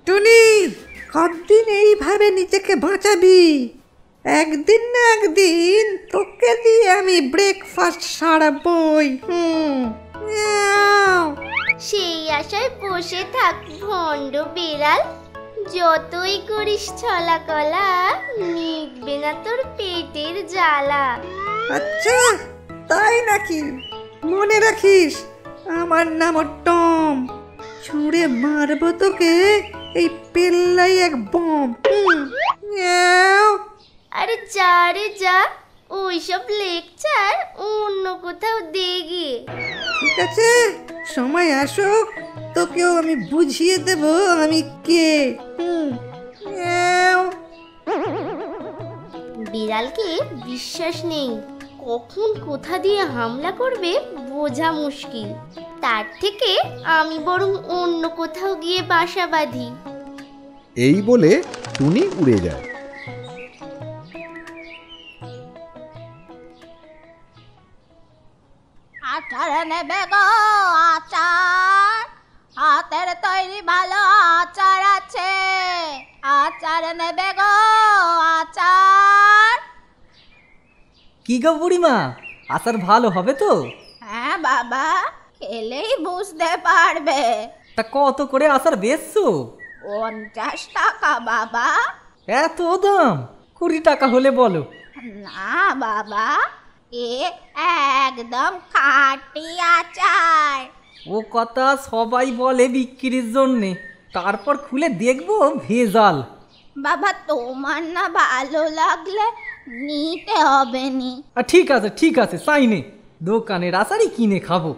টুনি, কতদিন এইভাবে নিজেকে বাঁচাবি? একদিন না একদিন তোকে দিয়ে আমি ব্রেকফাস্ট সারাবই। সেই আশায় বসে থাক ভণ্ড বিড়াল। যতই করিস ছলাকলা, মিটবে না তোর পেটের জ্বালা। আচ্ছা, তাই নাকি? মনে রাখিস, আমার নাম টম। ছুঁড়ে মারবো তোকে এই পেল্লাই এক বম। আরে যা রে যা, ওইসব লেকচার অন্য কোথাও দে গিয়ে। ঠিক আছে, সময় আসুক, তোকেও আমি বুঝিয়ে দেব আমি কে। বিড়ালকে বিশ্বাস নেই, কখন কোথা দিয়ে হামলা করবে বোঝা মুশকিল। তার থেকে আমি বরং অন্য কোথাও গিয়ে বাসা বাঁধি। এই বলে টুনি উড়ে যায়। আচার নেবে গো আচার, হাতের তৈরি ভালো আচার আছে। আচার নেবে গো আচার। কি গো বুড়িমা, আচার ভালো হবে তো? হ্যাঁ বাবা, খেলেই বুঝতে পারবে। তা কত করে আচার বেচছো? 50 টাকা বাবা। এত দাম? 20 টাকা হলে বলো। না বাবা, এ একদম খাঁটি আচার। ও কথা সবাই বলে বিক্রির জন্যে, তারপর খুলে দেখবো ভেজাল। বাবা, তোমার না ভালো লাগলে নিতে হবে নি। ঠিক আছে ঠিক আছে, চাই নে, দোকানের আচারই কিনে খাবো।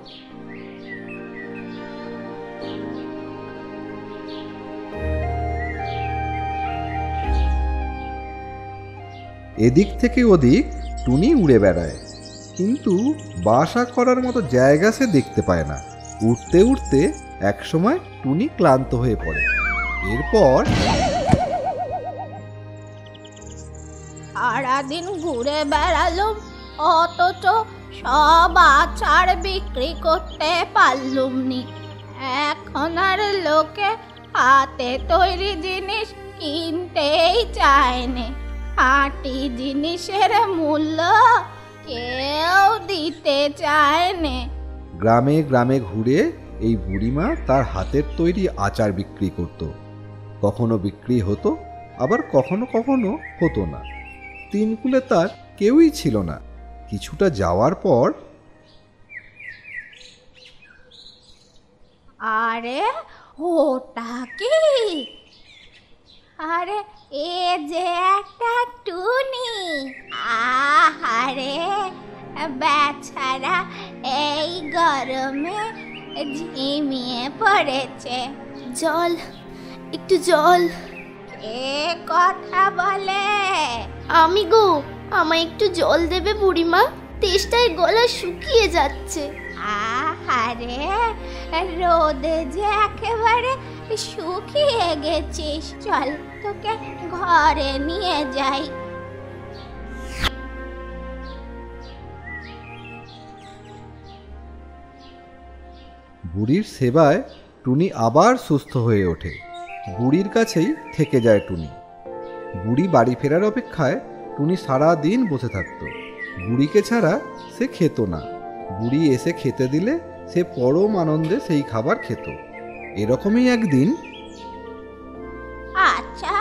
এদিক থেকে ওদিক টুনি উড়ে বেড়ায়, কিন্তু বাসা করার মতো জায়গা সে দেখতে পায় না। উঠতে উঠতে একসময় টুনি ক্লান্ত হয়ে পড়ে। এরপর সারাদিন ঘুরে বেড়ালো, অথচ সব আচার বিক্রি করতে পারলুম নি। এখন আর লোকে হাতে তৈরি জিনিস কিনতেই চায়নি। খাঁটি জিনিসের মূল্য কেউ দিতে চায়নি। গ্রামে গ্রামে ঘুরে এই বুড়িমা তার হাতের তৈরি আচার বিক্রি করত। কখনো বিক্রি হতো, আবার কখনো কখনো হতো না। তিনকুলে তার কেউই ছিল না। কিছুটা যাওয়ার পর, আরে ওটা কি? আরে এ যে একটা টুনি। আহারে বেচারা এই গরমে ঝিমিয়ে পড়েছে। জল, একটু জল। কে কথা বলে? আমি গো, আমায় একটু জল দেবে বুড়িমা? তেষ্টায় গলা শুকিয়ে যাচ্ছে। আহারে, রোদে যে একেবারে শুকিয়ে গেছিস। চল, তোকে ঘরে নিয়ে যাই। বুড়ির সেবায় টুনি আবার সুস্থ হয়ে ওঠে। বুড়ির কাছেই থেকে যায় টুনি। বুড়ি বাড়ি ফেরার অপেক্ষায় টুনি সারা দিন বসে থাকত। বুড়িকে ছাড়া সে খেত না। বুড়ি এসে খেতে দিলে সে পরম আনন্দে সেই খাবার খেত। এরকমই একদিন, আচ্ছা,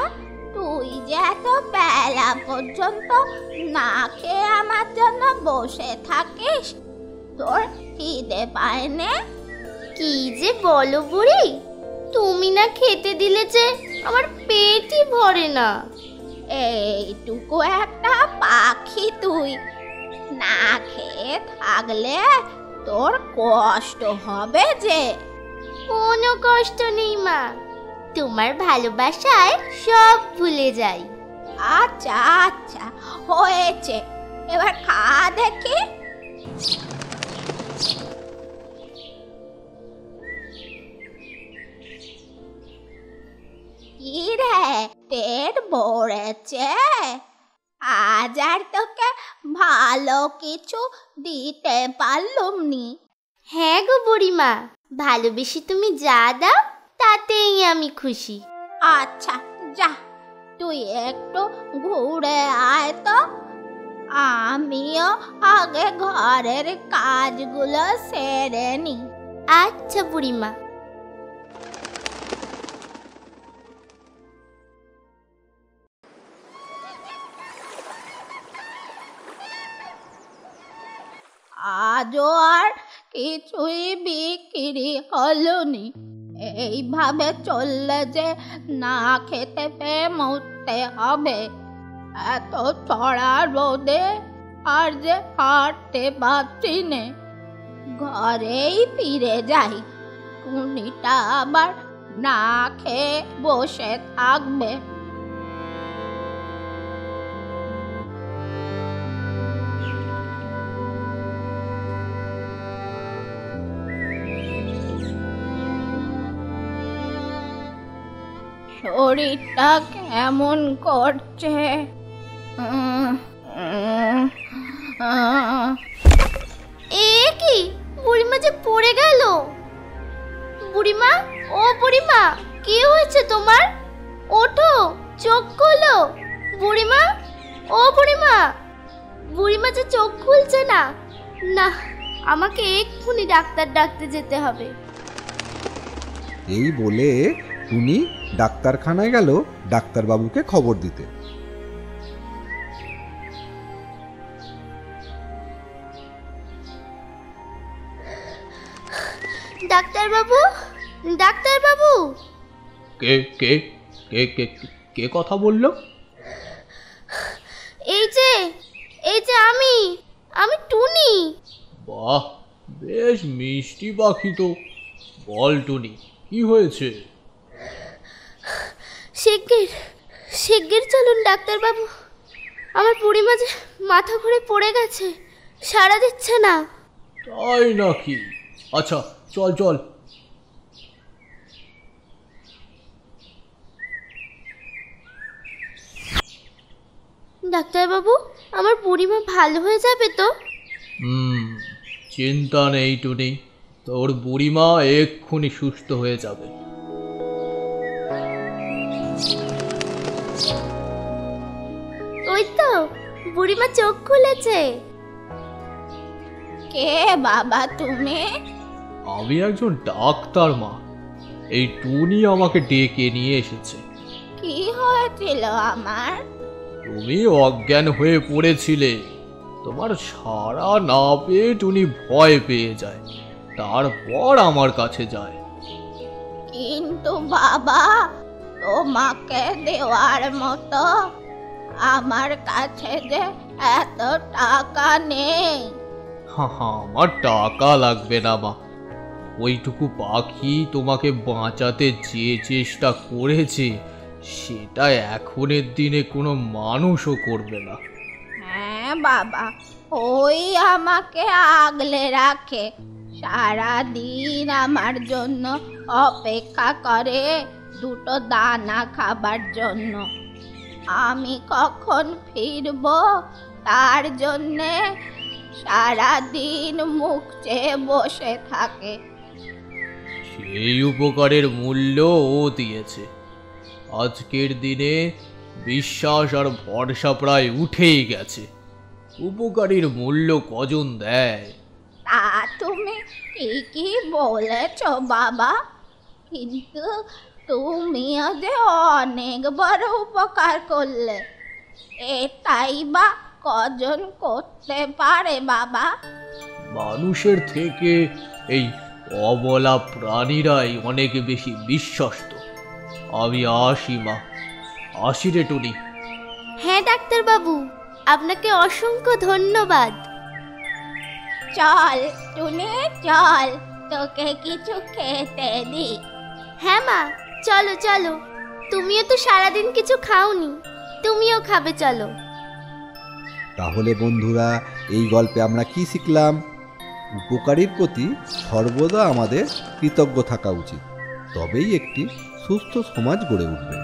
তুই যে এত বেলা পর্যন্ত না খেয়ে আমার জন্য বসে থাকিস, তোর খিদে পায় না? কি যে বলো বুড়ি, তুমি না খেতে দিলে যে আমার পেটই ভরে না। এইটুকু একটা পাখি তুই, না খেয়ে থাকলে তোর কষ্ট হবে যে। কোনো কষ্ট নেই মা, তোমার ভালোবাসায় সব ভুলে যাই। আচ্ছা আচ্ছা, হয়েছে, এবার খা দেখি। কি রে, পেট ভরেছে? আজ আর তোকে ভালো কিছু দিতে পারলুম নি। হ্যাঁ গো বুড়িমা, ভালোবেসে তুমি যা দাও তাতেই আমি খুশি। আচ্ছা যা, তুই একটু ঘুরে আয় তো, আমিও আগে ঘরের কাজগুলো সেরে নি। আচ্ছা বুড়িমা। আজও আর কিছুই বিক্রি হলো নি। এইভাবে চললে যে না খেতে পেয়ে মরতে হবে। এত চড়া রোদে আর যে হাঁটতে পারছি নে। ঘরেই ফিরে যাই, টুনিটা আবার না খেয়ে বসে থাকবে। শরীরটা কেমন করছে। এ কি, বুড়িমা যে পড়ে গেল। বুড়িমা, ও বুড়িমা, কি হয়েছে তোমার? ওঠো, চোখ খোলো। বুড়িমা, ও বুড়িমা। বুড়িমা যে চোখ খুলছে না। না, আমাকে এক্ষুনি ডাক্তার ডাকতে যেতে হবে। এই বলে টুনি ডাক্তারখানায় গেল ডাক্তারবাবুকে খবর দিতে। ডাক্তারবাবু, ডাক্তারবাবু। কে কে কে কে কে কথা বললো? এই যে আমি টুনি। বাহ, বেশ মিষ্টি পাখি তো। বল টুনি, কি হয়েছে? শিগগির চলুন ডাক্তারবাবু। আমার বুড়িমা যে মাথা ঘুরে পড়ে গেছে, সাড়া দিচ্ছে না। তাই নাকি? আচ্ছা, চল চল। ডাক্তারবাবু, আমার বুড়িমা ভালো হয়ে যাবে তো? চিন্তা নেই টুনি, তোর বুড়িমা এক্ষুনি সুস্থ হয়ে যাবে। ওই তো বুড়িমা চোখ খুলেছে। কে বাবা তুমি? আমি একজন ডাক্তার মা। এই টুনি আমাকে ডেকে নিয়ে এসেছে। কি হয়েছিল আমার? তুমি অজ্ঞান হয়ে পড়েছিলে। তোমার সাড়া না পেয়ে টুনি ভয় পেয়ে যায়, তারপর আমার কাছে যায়। কিন্তু বাবা, তোমাকে দেওয়ার মতো আমার কাছে যে এত টাকা নেই। আমার টাকা লাগবে না মা। ওইটুকু পাখি তোমাকে বাঁচাতে যে চেষ্টা করেছে, সেটা এখনের দিনে কোনো মানুষও করবে না। হ্যাঁ বাবা, ওই আমাকে আগলে রাখে, সারা দিন আমার জন্য অপেক্ষা করে দুটো দানা খাবার জন্য। আমি কখন ফিরবো তার জন্যে সারা দিন মুখ চেয়ে বসে থাকে। সেই উপকারের মূল্য ও দিয়েছে। আজকের দিনে বিশ্বাস আর ভরসা প্রায় উঠেই গেছে। উপকারীর মূল্য কজন দেয়? তা তুমি ঠিকই বলেছ বাবা, কিন্তু তুমিও যে অনেক বড় উপকার করলে, এটাই বা কজন করতে পারে বাবা? মানুষের থেকে এই অবলা প্রাণীরাই অনেক বেশি বিশ্বস্ত। আমি আসি মা, আসি রে টুনি। হ্যাঁ ডাক্তারবাবু, আপনাকে অসংখ্য ধন্যবাদ। চল টুনি চল, তোকে কিছু খেতে দি। হ্যাঁ মা, চলো চলো। তুমিও তো সারাদিন কিছু খাওনি, তুমিও খাবে, চলো। তাহলে বন্ধুরা, এই গল্পে আমরা কি শিখলাম? উপকারীর প্রতি সর্বদা আমাদের কৃতজ্ঞ থাকা উচিত, তবেই একটি সুস্থ সমাজ গড়ে উঠবে।